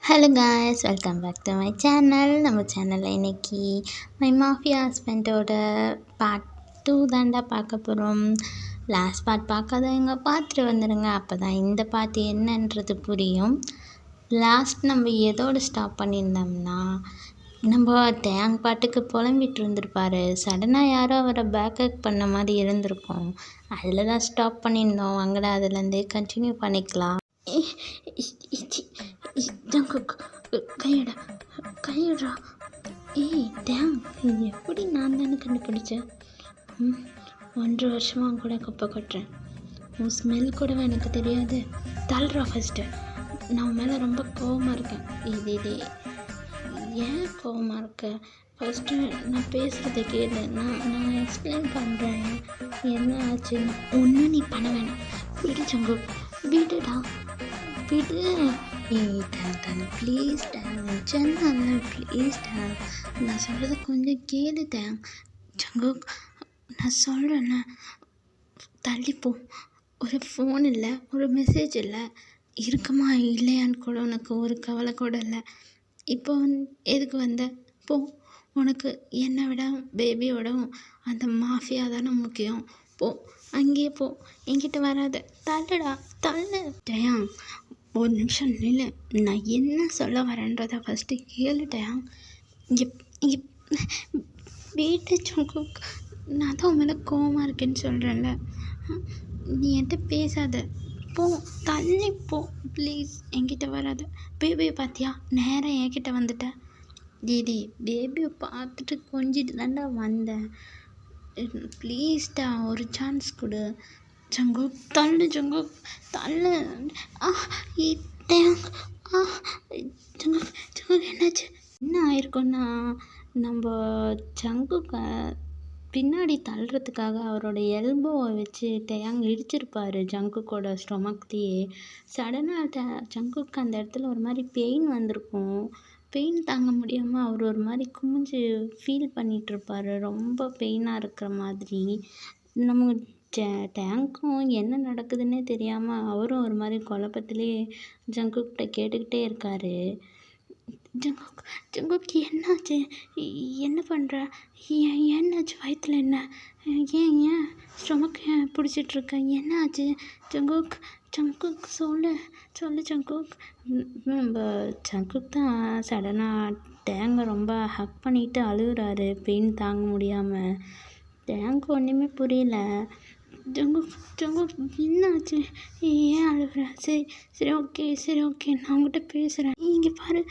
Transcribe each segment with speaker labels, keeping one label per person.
Speaker 1: Hello guys, welcome back to my channel. நம்ம சேனலில் இன்றைக்கி மை மாஃபியா ஹஸ்பண்டோட பார்ட் 2 தாண்டா பார்க்க போகிறோம். லாஸ்ட் பார்ட் பார்க்காதவங்க பார்த்துட்டு வந்துடுங்க, அப்போ தான் இந்த பார்ட் என்னன்றது புரியும். லாஸ்ட் நம்ம எதோடு ஸ்டாப் பண்ணியிருந்தோம்னா, நம்ம டேங் பாட்டுக்கு புலம்பிட்டு இருந்திருப்பார். சடனாக யாரோ அவரை பேக்கப் பண்ண மாதிரி இருந்திருக்கும். அதில் தான் ஸ்டாப் பண்ணியிருந்தோம். வாங்கடா அதுலேருந்து கண்டினியூ பண்ணிக்கலாம். கையடா டேம், எப்படி நான் தானே கண்டுபிடிச்சேன். 1.5 வருஷமாக கூட குப்பை கொட்டுறேன். உன் ஸ்மெல் கூட எனக்கு தெரியாது. தள்ளுறா ஃபஸ்ட்டு. நான் மேலே ரொம்ப கோவமாக இருக்கேன். இது ஏன் கோவமாக இருக்க? ஃபஸ்ட்டு நான் பேசுகிறத கேளு. நான் எக்ஸ்பிளைன் பண்ணுறேன் என்ன ஆச்சுன்னு. ஒன்றும் நீ பண்ண வேணாம். விடு சங்கு, விடுடா, விடு. டேன் ப்ளீஸ் டேன், சென்ன ப்ளீஸ் டேன், நான் சொல்கிறத கொஞ்சம் கேளு டேன். சங்கு, நான் சொல்கிறேன்ன, தள்ளிப்போ. ஒரு ஃபோன் இல்லை, ஒரு மெசேஜ் இல்லை, இருக்குமா இல்லையான்னு கூட உனக்கு ஒரு கவலை கூட இல்லை. இப்போ எதுக்கு வந்த? போ. உனக்கு என்னை விட பேபியோடவும் அந்த மாஃபியா தானே முக்கியம். போ, அங்கேயே போ, என்கிட்ட வராத. தள்ளுடா, தள்ளு. டேயாங், ஒரு நிமிஷம் நில்லு. நான் என்ன சொல்ல வரேன்றதை ஃபஸ்ட்டு கேளுட்டேன். இங்கே இங்கே வீட்டு சங்கு, நான் தான் உன் மேலே கோவமாக இருக்கேன்னு சொல்கிறேன்ல. நீ என்கிட்ட பேசாத. போ, தள்ளி போ ப்ளீஸ், என்கிட்ட வராத. பேபியை பார்த்தியா, நேராக என்கிட்ட வந்துட்டேன். டிடி, பேபியை பார்த்துட்டு கொஞ்சிட்டு தாண்டா வந்தேன். ப்ளீஸ்டா, ஒரு சான்ஸ் கொடு. சங்கு, தள்ளு சங்கு, தள்ளு. சங்கு சங்கு, என்னாச்சு? என்ன ஆயிருக்குன்னா, நம்ம சங்குக்கு பின்னாடி தள்ளுறதுக்காக அவரோட எல்போவை வச்சு டேயாங் இடிச்சிருப்பார் ஜங்குக்கோட ஸ்டொமக்லேயே. சடனாக ஜங்குக்கு அந்த இடத்துல ஒரு மாதிரி பெயின் வந்திருக்கும். பெயின் தாங்க முடியாமல் அவர் ஒரு மாதிரி குமிஞ்சு ஃபீல் பண்ணிகிட்ருப்பார், ரொம்ப பெயினாக இருக்கிற மாதிரி. நம்ம டேங்க்கும் என்ன நடக்குதுன்னே தெரியாமல் அவரும் ஒரு மாதிரி குழப்பத்திலே ஜங்குக்கிட்ட கேட்டுக்கிட்டே இருக்கார். ஜங்குக், ஜங்குக் என்னாச்சு? என்ன பண்ணுற? என்னாச்சு? வயிற்றில் என்ன? ஏன் ஸ்டொமக் பிடிச்சிட்ருக்க? என்னாச்சு ஜங்குக்? ஜங்குக் சொல்லு ஜங்குக். நம்ம ஜங்குக் தான் சடனாக டேங்கை ரொம்ப ஹக் பண்ணிவிட்டு அழுகுறாரு, பெயின் தாங்க முடியாமல். டேங்க்கு ஒன்றுமே புரியல. ஜங்குக், ஜங்குக் என்னாச்சு? ஏன் அழுகுற? சரி ஓகே, நான் உங்கள்கிட்ட பேசுகிறேன். இங்கே பாரு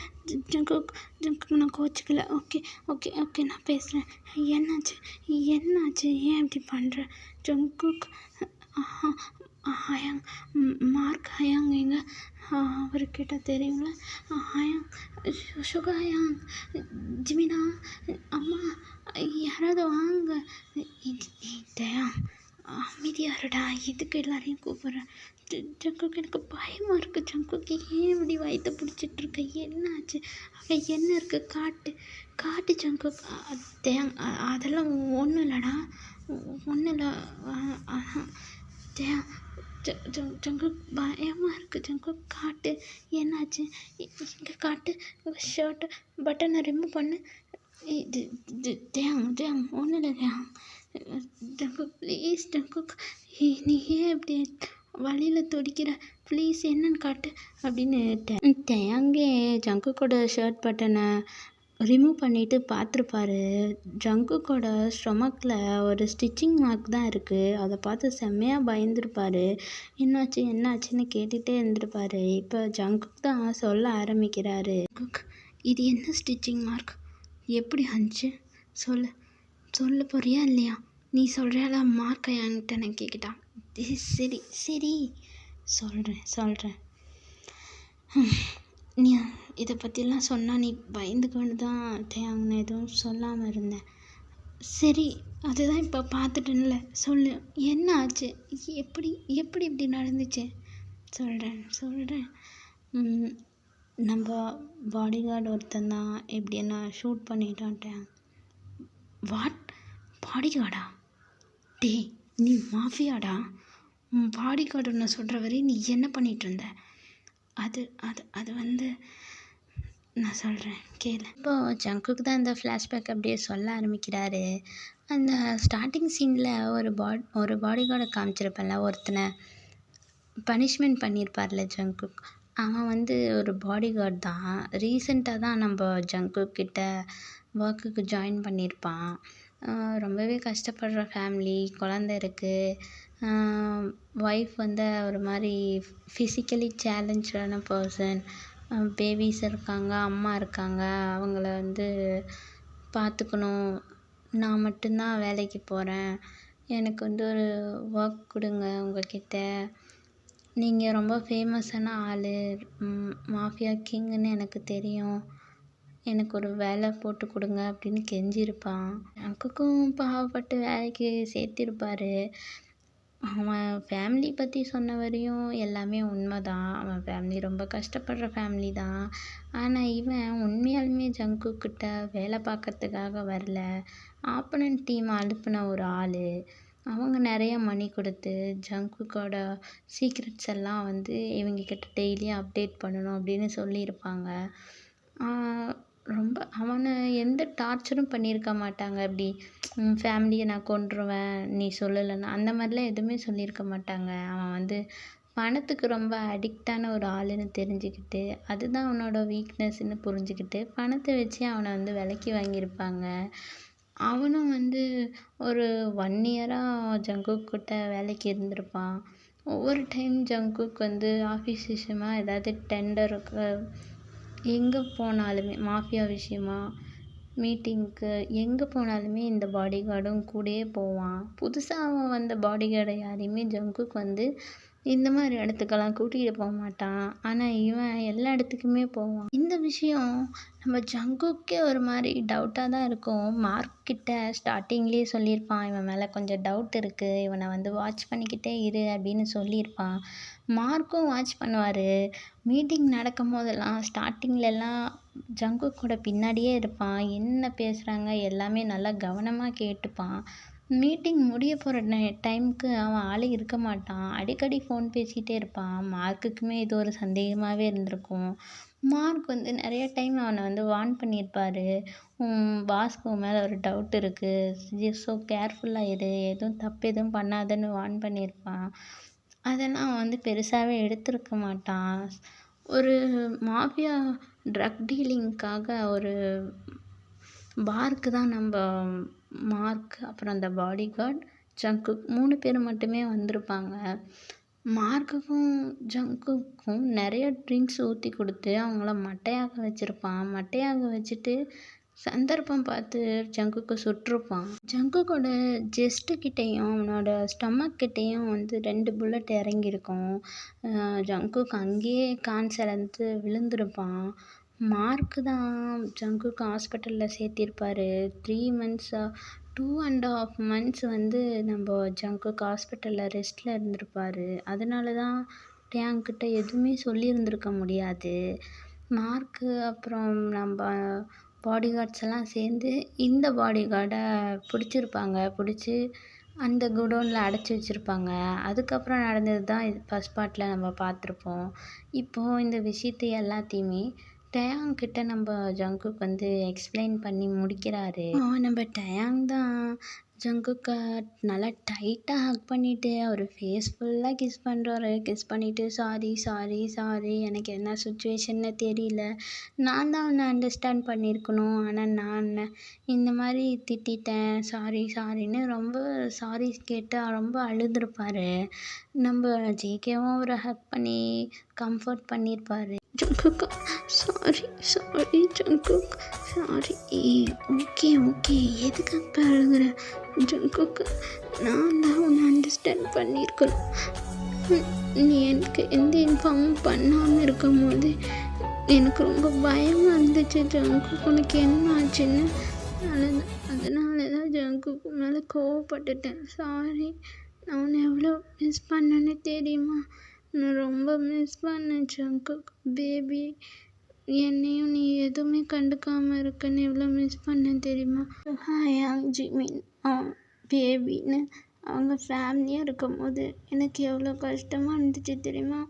Speaker 1: ஜங்குக், நான் கோச்சிக்கல. ஓகே நான் பேசுகிறேன். என்னாச்சு? ஏன் இப்படி பண்ணுற? ஜங்குக், ஹயாங், மார்க் ஹயாங் எங்க? அவர்கிட்ட தெரியுங்களா? ஹயாங், சுகா ஹயாங், ஜிமினா, அம்மா, யாராவது வாங்க. டேயாங், அமைதியாருடா, எதுக்கு எல்லாரையும் கூப்பிட்றேன்? ஜங்குக்கு, எனக்கு பயமாக இருக்குது. ஜங்குக்கு, ஏன் இப்படி வயிற்ற பிடிச்சிட்ருக்க? என்னாச்சு? அங்கே என்ன இருக்குது? காட்டு ஜங்குக். டேயாங், அதெல்லாம் ஒன்றும் இல்லைடா, ஒன்றும் இல்லை. டேயாங், ஜங்குக் பயமாக இருக்குது. ஜங்குக், காட்டு, என்னாச்சு? இங்கே காட்டு. ஷர்ட்டு பட்டனை ரிமூவ் பண்ணு. டேயாங் ஒன்றும் இல்லை டேயாங். ஜங்குக் ப்ளீஸ் ஜங்குக், நீ ஏன் இப்படி வழியில் துடிக்கிற? ப்ளீஸ் என்னன்னு காட்டு அப்படின்னு டேயாங்கே ஜங்குக்கோட ஷர்ட் பட்டனை ரிமூவ் பண்ணிவிட்டு பார்த்துருப்பாரு. ஜங்குக்கோட ஸ்டொமக்கில் ஒரு ஸ்டிச்சிங் மார்க் தான் இருக்குது. அதை பார்த்து செம்மையாக பயந்துருப்பார். என்னாச்சுன்னு கேட்டுகிட்டே இருந்திருப்பார். இப்போ ஜங்குக் தான் சொல்ல ஆரம்பிக்கிறாரு. ஜங்குக், இது என்ன ஸ்டிச்சிங் மார்க்? எப்படி ஆச்சு? சொல்ல போறியா இல்லையா? நீ சொல்கிறால மார்க்கை என்கிட்ட நான் கேட்கிட்டான். சரி சொல்கிறேன். நீ இதை பற்றிலாம் சொன்னால் நீ பயந்துக்கொண்டு தான் டேயாங்னு எதுவும் சொல்லாமல் இருந்தேன். சரி, அதுதான் இப்போ பார்த்துட்டேன்ல, சொல்லு என்ன ஆச்சு? எப்படி இப்படி நடந்துச்சு? சொல்கிறேன். நம்ம பாடிகார்டு ஒருத்தன் தான் இப்படி என்ன ஷூட் பண்ணிட்டான் டேயாங். வாட்? பாடிகார்டா? டே, நீ மாஃபியாடா. பாடிகார்டு ஒன்று சொல்கிற வரை நீ என்ன பண்ணிகிட்டு இருந்த? அது நான் சொல்கிறேன் கேளு. இப்போது ஜங்குக்கு தான் இந்த ஃப்ளாஷ்பேக் அப்படியே சொல்ல ஆரம்பிக்கிறாரு. அந்த ஸ்டார்டிங் சீனில் ஒரு பாடி கார்டை காமிச்சிருப்பேன்ல, ஒருத்தனை பனிஷ்மெண்ட் பண்ணியிருப்பார்ல ஜங்குக். அவன் வந்து ஒரு பாடி கார்டு தான். ரீசெண்டாக தான் நம்ம ஜங்குக் கிட்ட ஒர்க்குக்கு ஜாயின் பண்ணியிருப்பான். ரொம்பவே கஷ்டப்படுற ஃபேமிலி, குழந்த இருக்குது. ஒய்ஃப் வந்து ஒரு மாதிரி ஃபிசிக்கலி சேலஞ்சான பர்சன். பேபிஸ் இருக்காங்க, அம்மா இருக்காங்க. அவங்கள வந்து பார்த்துக்கணும். நான் மட்டும்தான் வேலைக்கு போகிறேன். எனக்கு வந்து ஒரு ஒர்க் கொடுங்க உங்ககிட்ட. நீங்கள் ரொம்ப ஃபேமஸான ஆள், மாஃபியா கிங்குன்னு எனக்கு தெரியும். எனக்கு ஒரு வேலை போட்டு கொடுங்க அப்படின்னு கெஞ்சிருப்பான். எனக்கும் பாவப்பட்டு வேலைக்கு சேர்த்திருப்பார். அவன் ஃபேமிலி பற்றி சொன்ன வரையும் எல்லாமே உண்மைதான். அவன் ஃபேமிலி ரொம்ப கஷ்டப்படுற ஃபேமிலி தான். ஆனால் இவன் உண்மையாலுமே ஜங்குக்கிட்ட வேலை பார்க்கறதுக்காக வரல. ஆப்போனன்ட் டீம் அனுப்பின ஒரு ஆள். அவங்க நிறைய மணி கொடுத்து ஜங்குக்கோட சீக்ரெட்ஸ் எல்லாம் வந்து இவங்கக்கிட்ட டெய்லியும் அப்டேட் பண்ணணும் அப்படின்னு சொல்லியிருப்பாங்க. ரொம்ப அவனை எந்த டார்ச்சரும் பண்ணியிருக்க மாட்டாங்க. அப்படி ஃபேமிலியை நான் கொன்றுவேன் நீ சொல்லலைன்னா, அந்த மாதிரிலாம் எதுவுமே சொல்லியிருக்க மாட்டாங்க. அவன் வந்து பணத்துக்கு ரொம்ப அடிக்டான ஒரு ஆளுன்னு தெரிஞ்சுக்கிட்டு, அதுதான் அவனோட வீக்னஸ்ன்னு புரிஞ்சுக்கிட்டு, பணத்தை வச்சு அவனை வந்து விலைக்கு வாங்கியிருப்பாங்க. அவனும் வந்து ஒரு 1 இயராக ஜங்குக் கிட்ட வேலைக்கு இருந்திருப்பான். ஒவ்வொரு டைம் ஜங்குக் வந்து ஆஃபீஸ் விஷயமா ஏதாவது டெண்டருக்கு எங்கே போனாலுமே, மாஃபியா விஷயமா மீட்டிங்க்கு எங்கே போனாலுமே இந்த பாடி கார்டும் கூடயே போவான். புதுசாக வந்த பாடி கார்டை யாரையுமே ஜங்குக் வந்து இந்த மாதிரி இடத்துக்கெல்லாம் கூட்டிகிட்டு போக மாட்டான். ஆனால் இவன் எல்லா இடத்துக்குமே போவான். இந்த விஷயம் நம்ம ஜங்குக்கே ஒரு மாதிரி டவுட்டாக தான் இருக்கும். மார்க் கிட்ட ஸ்டார்டிங்லேயே சொல்லியிருப்பான், இவன் மேலே கொஞ்சம் டவுட் இருக்குது, இவனை வந்து வாட்ச் பண்ணிக்கிட்டே இரு அப்படின்னு சொல்லியிருப்பான். மார்க்கும் வாட்ச் பண்ணுவார். மீட்டிங் நடக்கும் போதெல்லாம் ஸ்டார்டிங்லலாம் ஜங்குக் கூட பின்னாடியே இருப்பான். என்ன பேசுகிறாங்க எல்லாமே நல்லா கவனமாக கேட்டுப்பான். மீட்டிங் முடிய போகிற டைமுக்கு அவன் ஆளே இருக்க மாட்டான். அடிக்கடி ஃபோன் பேசிகிட்டே இருப்பான். மார்க்குக்குமே இது ஒரு சந்தேகமாகவே இருந்திருக்கும். மார்க் வந்து நிறைய டைம் அவனை வந்து வார்ன் பண்ணியிருப்பார். பாஸ்க்கு உன் மேலே ஒரு டவுட் இருக்குது, ஸோ கேர்ஃபுல்லாக இரு, எதுவும் தப்பு எதுவும் பண்ணாதன்னு வார்ன் பண்ணியிருப்பான். அதெல்லாம் அவன் வந்து பெருசாகவே எடுத்திருக்க மாட்டான். ஒரு மாஃபியா ட்ரக் டீலிங்க்காக ஒரு பாருக்கு தான் நம்ம மார்க், அப்புறம் அந்த பாடி கார்ட், ஜங்குக் 3 பேர் மட்டுமே வந்திருப்பாங்க. மார்க்குக்கும் ஜங்குக்கும் நிறைய ட்ரிங்க்ஸ் ஊற்றி கொடுத்து அவங்கள மட்டையாக வச்சுருப்பான். மட்டையாக வச்சுட்டு சந்தர்ப்பம் பார்த்து ஜங்குக்கு சுட்டிருப்பான். ஜங்குக்கோட செஸ்ட்டுக்கிட்டேயும் அவனோட ஸ்டொமக்கிட்டேயும் வந்து 2 புல்லட் இறங்கியிருக்கும். ஜங்குக் அங்கேயே கான்சியலந்து விழுந்திருப்பான். மார்க்கு தான் ஜங்குக்கு ஹாஸ்பிட்டலில் சேர்த்திருப்பார். 3 மந்த்ஸா 2.5 மந்த்ஸ் வந்து நம்ம ஜங்குக் ஹாஸ்பிட்டலில் ரெஸ்ட்டில் இருந்திருப்பார். அதனால தான் டேங்க்கிட்ட எதுவுமே சொல்லியிருந்திருக்க முடியாது. மார்க்கு அப்புறம் நம்ம பாடி கார்ட்ஸ் எல்லாம் சேர்ந்து இந்த பாடி கார்டை பிடிச்சிருப்பாங்க. பிடிச்சி அந்த குடோனில் அடைச்சி வச்சுருப்பாங்க. அதுக்கப்புறம் நடந்தது தான் இது ஃபஸ்ட் பார்ட்டில் நம்ம பார்த்துருப்போம். இப்போது இந்த விஷயத்தை எல்லாத்தையுமே டயாங் கிட்ட நம்ம ஜங்குக் வந்து எக்ஸ்பிளைன் பண்ணி முடிக்கிறாரு. நம்ம டயாங் தான் ஜங்குக்கை நல்லா டைட்டாக ஹக் பண்ணிவிட்டு அவர் ஃபேஸ் ஃபுல்லாக கிஸ் பண்ணுறாரு. கிஸ் பண்ணிவிட்டு சாரி சாரி சாரி, எனக்கு என்ன சுச்சுவேஷன்னு தெரியல, நான் தான் அவனை அண்டர்ஸ்டாண்ட் பண்ணியிருக்கணும், ஆனால் நான் இந்த மாதிரி திட்டிட்டேன், சாரி சாரின்னு ரொம்ப சாரி கேட்டு ரொம்ப அழுதுருப்பார். நம்ம ஜேகேவும் அவரை ஹக் பண்ணி கம்ஃபர்ட் பண்ணியிருப்பார். Jungkook sorry sorry Jungkook sorry. Okay okay, எதுக்கு அழுகுற ஜங்குக்? நான் தான் உன்னை அண்டர்ஸ்டாண்ட் பண்ணியிருக்கணும். நீ எனக்கு எந்த இன்ஃபார்மும் பண்ணாமல் இருக்கும் போது எனக்கு ரொம்ப பயமாக இருந்துச்சு ஜங்குக், உனக்கு என்ன ஆச்சுன்னு. அதனால தான் ஜங்குக்கு மேலே கோவப்பட்டுட்டேன். சாரி. நான் உன்னை எவ்வளோ மிஸ் பண்ணேன்னு தெரியுமா? நான் ரொம்ப மிஸ் பண்ணேன் ஜங்குக் பேபி. என்னையும் நீ எதுவுமே கண்டுக்காமல் இருக்கன்னு எவ்வளோ மிஸ் பண்ணேன் தெரியுமா? ஹாயாங் ஜிமின் பேபின்னு அவங்க ஃபேமிலியாக இருக்கும் போது எனக்கு எவ்வளோ கஷ்டமாக இருந்துச்சு தெரியுமா?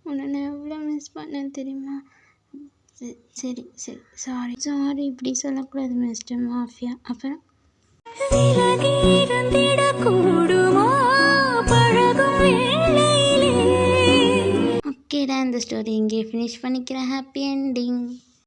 Speaker 1: உன்னை நான் எவ்வளோ மிஸ் பண்ணேன் தெரியுமா? சரி சரி சாரி சாரி, இப்படி சொல்லக்கூடாது மிஸ்டர் மாஃபியா. அப்புறம் ஓகேடா, இந்த ஸ்டோரி இங்கே ஃபினிஷ் பண்ணிக்கிறேன். Happy ending.